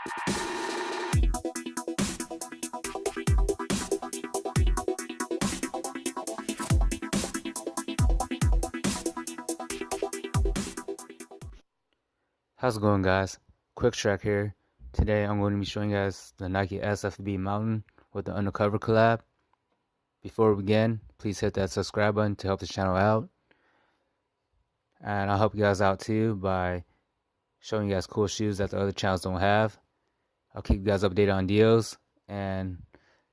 How's it going, guys? Quick track here. Today I'm going to be showing you guys the Nike SFB Mountain with the Undercover collab. Before we begin, please hit that subscribe button to help the channel out. And I'll help you guys out too by showing you guys cool shoes that the other channels don't have. I'll keep you guys updated on deals and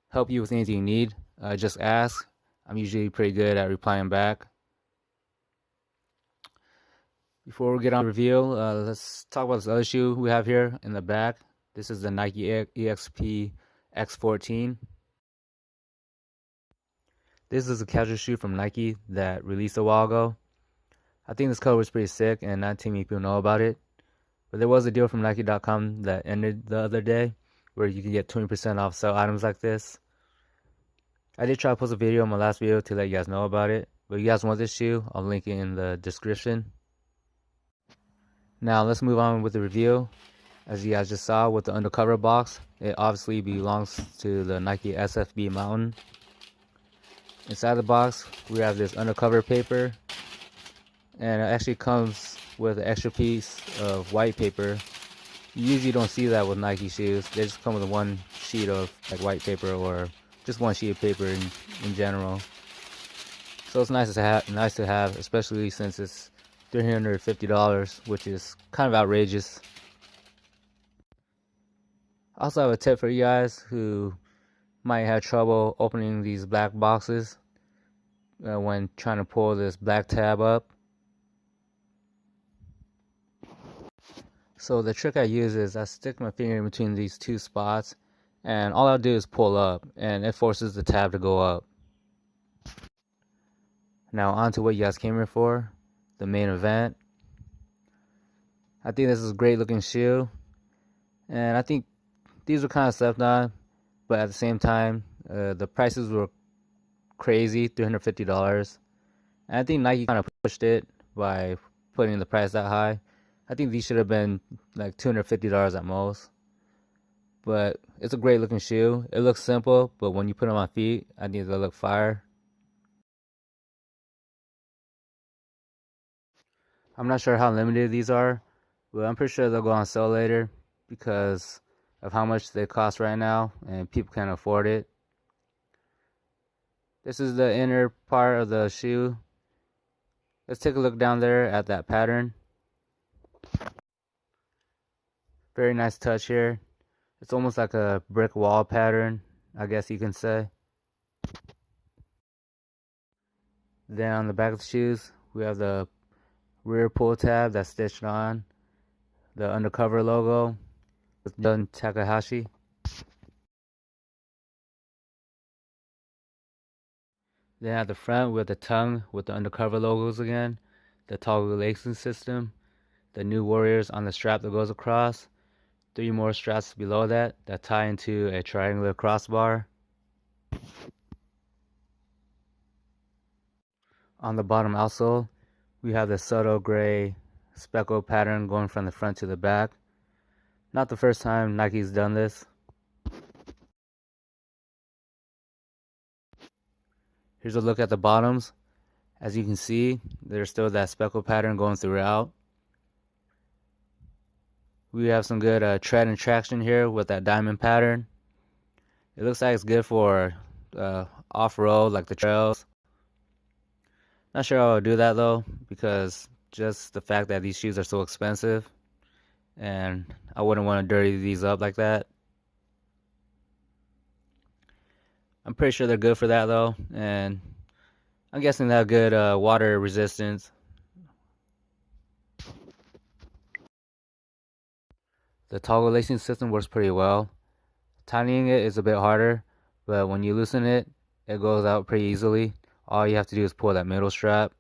help you with anything you need. Just ask. I'm usually pretty good at replying back. Before we get on the review, let's talk about this other shoe we have here in the back. This is the Nike EXP X14. This is a casual shoe from Nike that released a while ago. I think this color was pretty sick and not too many people know about it. But there was a deal from Nike.com that ended the other day where you can get 20% off sell items like this. I did try to post a video in my last video to let you guys know about it. But if you guys want this shoe, I'll link it in the description. Now let's move on with the review. As you guys just saw with the Undercover box, it obviously belongs to the Nike SFB Mountain. Inside the box, we have this Undercover paper, and it actually comes with an extra piece of white paper. You usually don't see that with Nike shoes. They just come with one sheet of like white paper or just one sheet of paper in general. So it's nice to have, especially since it's $350, which is kind of outrageous. I also have a tip for you guys who might have trouble opening these black boxes when trying to pull this black tab up. So the trick I use is I stick my finger in between these two spots, and all I'll do is pull up, and it forces the tab to go up. Now on to what you guys came here for, the main event. I think this is a great looking shoe, and I think these were kind of slept on, but at the same time the prices were crazy, $350, and I think Nike kind of pushed it by putting the price that high. I think these should have been like $250 at most, but it's a great looking shoe. It looks simple, but when you put them on feet, I think they look fire. I'm not sure how limited these are, but I'm pretty sure they'll go on sale later because of how much they cost right now and people can't afford it. This is the inner part of the shoe. Let's take a look down there at that pattern. Very nice touch here. It's almost like a brick wall pattern, I guess you can say. Then on the back of the shoes, we have the rear pull tab that's stitched on, the Undercover logo with Dun Takahashi. Then at the front, we have the tongue with the Undercover logos again, the toggle lacing system, the new warriors on the strap that goes across, 3 more straps below that tie into a triangular crossbar. On the bottom outsole, we have the subtle gray speckle pattern going from the front to the back. Not the first time Nike's done this. Here's a look at the bottoms. As you can see, there's still that speckle pattern going throughout. We have some good tread and traction here with that diamond pattern. It looks like it's good for off-road, like the trails. Not sure how I'll do that though, because just the fact that these shoes are so expensive, and I wouldn't want to dirty these up like that. I'm pretty sure they're good for that though, and I'm guessing they have good water resistance. The toggle lacing system works pretty well. Tightening it is a bit harder, but when you loosen it, it goes out pretty easily. All you have to do is pull that middle strap.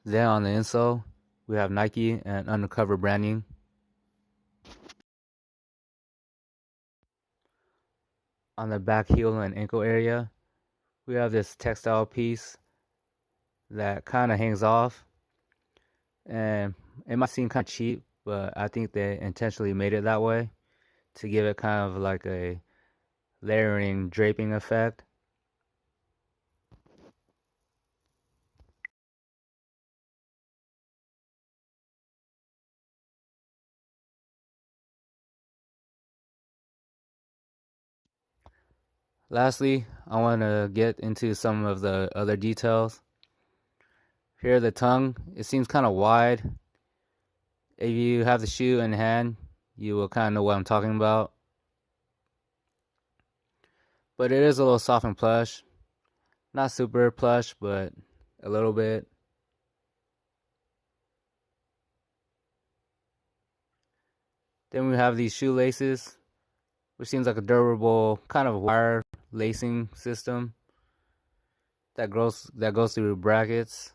Then on the insole, we have Nike and Undercover branding. On the back heel and ankle area, we have this textile piece that kind of hangs off, and it might seem kind of cheap, but I think they intentionally made it that way to give it kind of like a layering draping effect. Lastly, I want to get into some of the other details. Here, the tongue, it seems kind of wide. If you have the shoe in hand, you will kind of know what I'm talking about. But it is a little soft and plush. Not super plush, but a little bit. Then we have these shoelaces, which seems like a durable kind of wire lacing system that goes through brackets.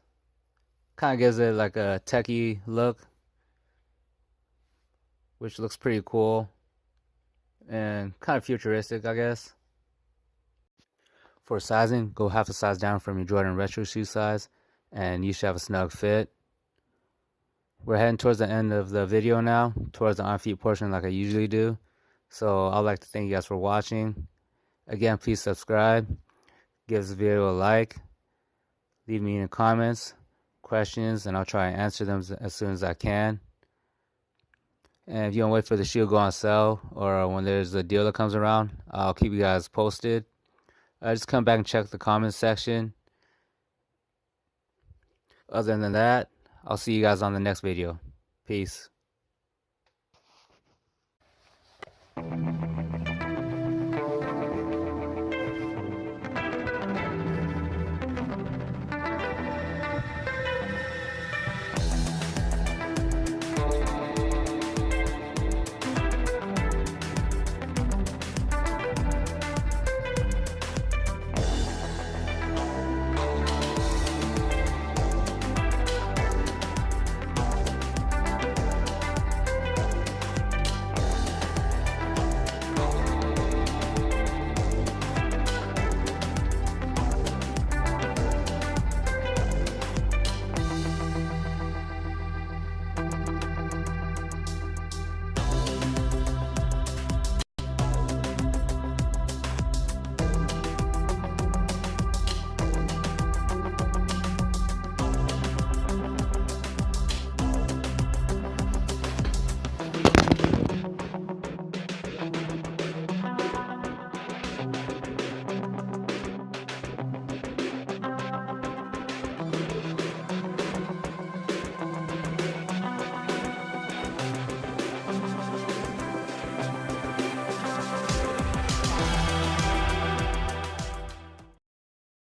Kind of gives it like a techie look, which looks pretty cool and kind of futuristic, I guess. For sizing, go half a size down from your Jordan Retro shoe size, and you should have a snug fit. We're heading towards the end of the video now, towards the on-feet portion like I usually do. So I'd like to thank you guys for watching. Again, please subscribe, give this video a like, leave me in the comments questions, and I'll try and answer them as soon as I can. And if you don't wait for the shoe to go on sale, or when there's a deal that comes around, I'll keep you guys posted. Just come back and check the comments section. Other than that, I'll see you guys on the next video. Peace.